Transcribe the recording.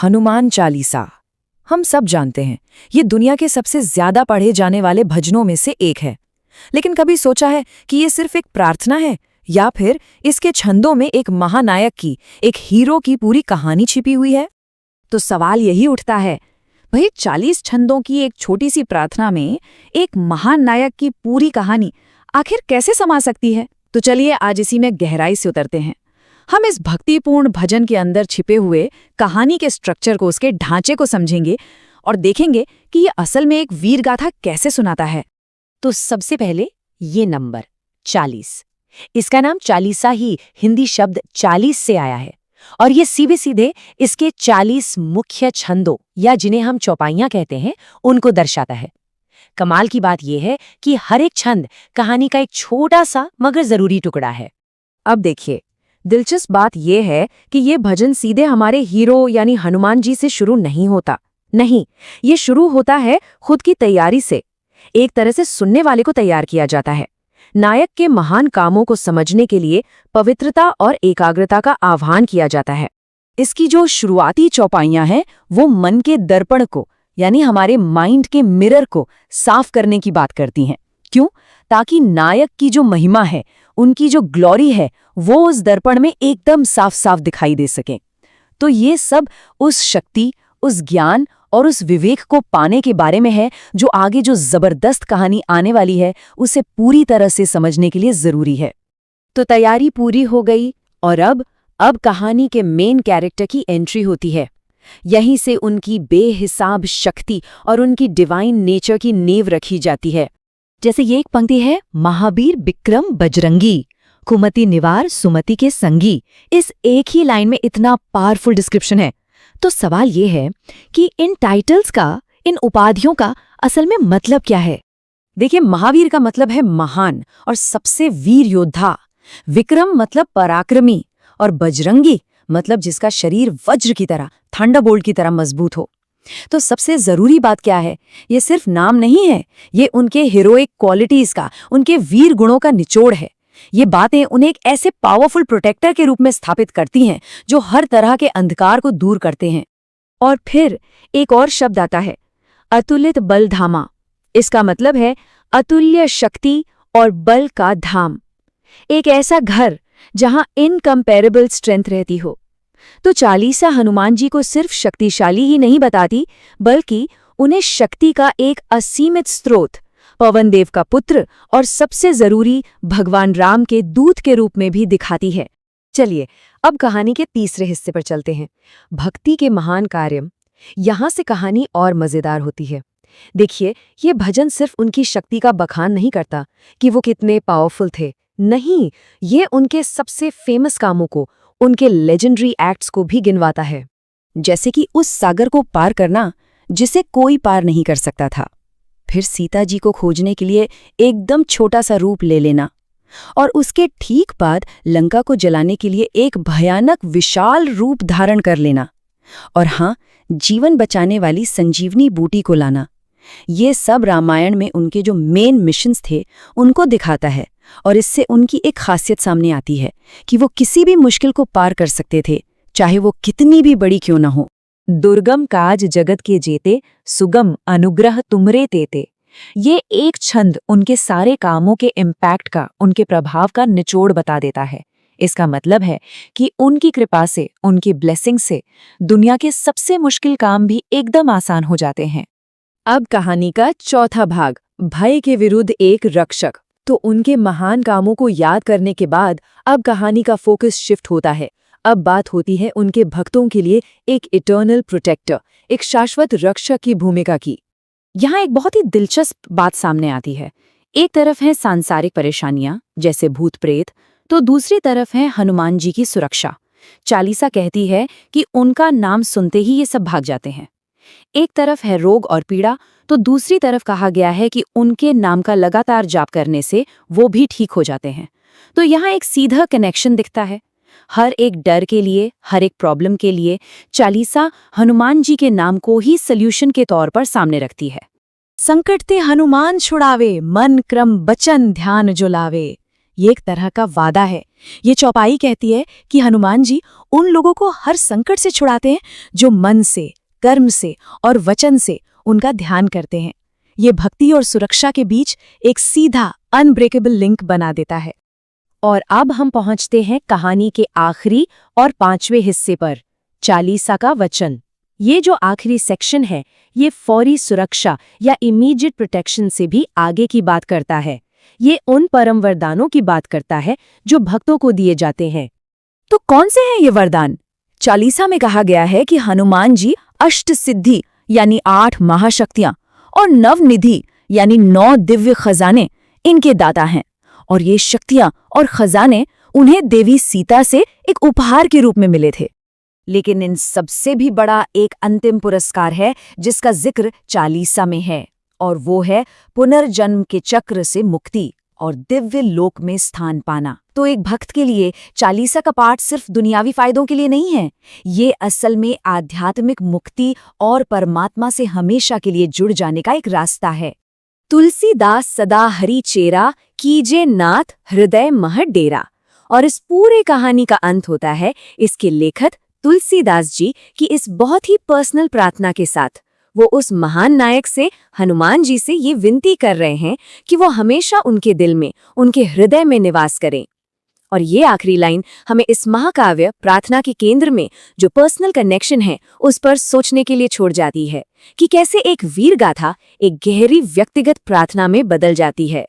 हनुमान चालीसा हम सब जानते हैं, ये दुनिया के सबसे ज्यादा पढ़े जाने वाले भजनों में से एक है। लेकिन कभी सोचा है कि ये सिर्फ एक प्रार्थना है या फिर इसके छंदों में एक महानायक की, एक हीरो की पूरी कहानी छिपी हुई है? तो सवाल यही उठता है, भाई 40 छंदों की एक छोटी सी प्रार्थना में एक महान नायक की पूरी कहानी आखिर कैसे समा सकती है? तो चलिए आज इसी में गहराई से उतरते हैं। हम इस भक्तिपूर्ण भजन के अंदर छिपे हुए कहानी के स्ट्रक्चर को, उसके ढांचे को समझेंगे और देखेंगे कि ये असल में एक वीर गाथा कैसे सुनाता है। तो सबसे पहले ये नंबर 40, इसका नाम चालीसा ही हिंदी शब्द 40 से आया है और ये सीधे सीधे इसके 40 मुख्य छंदों या जिन्हें हम चौपाइयां कहते हैं उनको दर्शाता है। कमाल की बात यह है कि हर एक छंद कहानी का एक छोटा सा मगर जरूरी टुकड़ा है। अब देखिए, दिलचस्प बात यह है कि ये भजन सीधे हमारे हीरो यानी हनुमान जी से शुरू नहीं होता। नहीं, ये शुरू होता है खुद की तैयारी से। एक तरह से सुनने वाले को तैयार किया जाता है। नायक के महान कामों को समझने के लिए पवित्रता और एकाग्रता का आह्वान किया जाता है। इसकी जो शुरुआती चौपाइयां हैं वो मन के दर्पण को यानी हमारे माइंड के मिरर को साफ करने की बात करती हैं। क्यों? ताकि नायक की जो महिमा है, उनकी जो ग्लोरी है, वो उस दर्पण में एकदम साफ साफ दिखाई दे सके। तो ये सब उस शक्ति, उस ज्ञान और उस विवेक को पाने के बारे में है जो आगे जो जबरदस्त कहानी आने वाली है उसे पूरी तरह से समझने के लिए जरूरी है। तो तैयारी पूरी हो गई और अब कहानी के मेन कैरेक्टर की एंट्री होती है। यहीं से उनकी बेहिसाब शक्ति और उनकी डिवाइन नेचर की नींव रखी जाती है। जैसे ये एक पंक्ति है, महावीर विक्रम बजरंगी, कुमति निवार सुमति के संगी। इस एक ही लाइन में इतना पावरफुल डिस्क्रिप्शन है। तो सवाल ये है कि इन टाइटल्स का, इन उपाधियों का असल में मतलब क्या है? देखिए, महावीर का मतलब है महान और सबसे वीर योद्धा, विक्रम मतलब पराक्रमी और बजरंगी मतलब जिसका शरीर वज्र की तरह, थंडरबोल्ट की तरह मजबूत हो। तो सबसे जरूरी बात क्या है? ये सिर्फ नाम नहीं है, ये उनके हीरोइक क्वालिटीज का, उनके वीर गुणों का निचोड़ है। ये बातें उन्हें एक ऐसे पावरफुल प्रोटेक्टर के रूप में स्थापित करती हैं जो हर तरह के अंधकार को दूर करते हैं। और फिर एक और शब्द आता है, अतुलित बल धामा। इसका मतलब है अतुल्य शक्ति और बल का धाम, एक ऐसा घर जहां इनकम्पेरेबल स्ट्रेंथ रहती हो। तो चालीसा हनुमान जी को सिर्फ शक्तिशाली ही नहीं बताती, बल्कि उन्हें शक्ति का एक असीमित स्रोत, पवन देव का पुत्र और सबसे जरूरी भगवान राम के दूत के रूप में भी दिखाती है। चलिए अब कहानी के तीसरे हिस्से पर चलते हैं, भक्ति के महान कार्य। यहां से कहानी और मजेदार होती है। देखिए, ये भजन सिर्फ उनकी शक्ति का बखान नहीं करता कि वो कितने पावरफुल थे। नहीं, ये उनके सबसे फेमस कामों को, उनके लेजेंडरी एक्ट्स को भी गिनवाता है। जैसे कि उस सागर को पार करना जिसे कोई पार नहीं कर सकता था, फिर सीता जी को खोजने के लिए एकदम छोटा सा रूप ले लेना, और उसके ठीक बाद लंका को जलाने के लिए एक भयानक विशाल रूप धारण कर लेना, और हाँ, जीवन बचाने वाली संजीवनी बूटी को लाना। ये सब रामायण में उनके जो मेन मिशंस थे उनको दिखाता है। और इससे उनकी एक खासियत सामने आती है कि वो किसी भी मुश्किल को पार कर सकते थे, चाहे वो कितनी भी बड़ी क्यों ना हो। दुर्गम काज जगत के जेते, सुगम अनुग्रह तुमरे तेते। ये एक छंद उनके सारे कामों के इम्पैक्ट का, उनके प्रभाव का निचोड़ बता देता है। इसका मतलब है कि उनकी कृपा से, उनकी ब्लेसिंग से दुनिया के सबसे मुश्किल काम भी एकदम आसान हो जाते हैं। अब कहानी का चौथा भाग, भय के विरुद्ध एक रक्षक। तो उनके महान कामों को याद करने के बाद अब कहानी का फोकस शिफ्ट होता है। अब बात होती है उनके भक्तों के लिए एक इटर्नल प्रोटेक्टर, एक शाश्वत रक्षक की भूमिका की। यहाँ एक बहुत ही दिलचस्प बात सामने आती है। एक तरफ है सांसारिक परेशानियां जैसे भूत प्रेत, तो दूसरी तरफ है हनुमान जी की सुरक्षा। चालीसा कहती है कि उनका नाम सुनते ही ये सब भाग जाते हैं। एक तरफ है रोग और पीड़ा, तो दूसरी तरफ कहा गया है कि उनके नाम का लगातार जाप करने से वो भी ठीक हो जाते हैं। तो यहाँ एक सीधा कनेक्शन दिखता है। हर एक डर के लिए, हर एक प्रॉब्लम के लिए चालीसा हनुमान जी के नाम को ही सल्यूशन के तौर पर सामने रखती है। संकट ते हनुमान छुड़ावे, मन क्रम बचन ध्यान जो लावे। ये एक तरह का वादा है। ये चौपाई कहती है कि हनुमान जी उन लोगों को हर संकट से छुड़ाते हैं जो मन से, कर्म से और वचन से उनका ध्यान करते हैं। ये भक्ति और सुरक्षा के बीच एक सीधा अनब्रेकेबल लिंक बना देता है। और अब हम पहुंचते हैं कहानी के आखिरी और 5वें हिस्से पर, चालीसा का वचन। ये जो आखिरी सेक्शन है, ये फौरी सुरक्षा या इमीडिएट प्रोटेक्शन से भी आगे की बात करता है। ये उन परम वरदानों की बात करता है जो भक्तों को दिए जाते हैं। तो कौन से हैं ये वरदान? चालीसा में कहा गया है कि हनुमान जी अष्ट सिद्धि यानी 8 महाशक्तियां और नवनिधि यानी 9 दिव्य खजाने इनके दाता हैं। और ये शक्तियां और खजाने उन्हें देवी सीता से एक उपहार के रूप में मिले थे। लेकिन इन सबसे भी बड़ा एक अंतिम पुरस्कार है जिसका जिक्र चालीसा में है, और वो है पुनर्जन्म के चक्र से मुक्ति और दिव्य लोक में स्थान पाना। तो एक भक्त के लिए चालीसा का पाठ सिर्फ दुनियावी फायदों के लिए नहीं है, ये असल में आध्यात्मिक मुक्ति और परमात्मा से हमेशा के लिए जुड़ जाने का एक रास्ता है। तुलसीदास सदा हरि चेरा, कीजे नाथ हृदय मह डेरा। और इस पूरे कहानी का अंत होता है इसके लेखक तुलसीदास जी की इस बहुत ही पर्सनल प्रार्थना के साथ। वो उस महान नायक से, हनुमान जी से ये विनती कर रहे हैं कि वो हमेशा उनके दिल में, उनके हृदय में निवास करें। और ये आखिरी लाइन हमें इस महाकाव्य प्रार्थना के केंद्र में जो पर्सनल कनेक्शन है उस पर सोचने के लिए छोड़ जाती है कि कैसे एक वीर गाथा एक गहरी व्यक्तिगत प्रार्थना में बदल जाती है।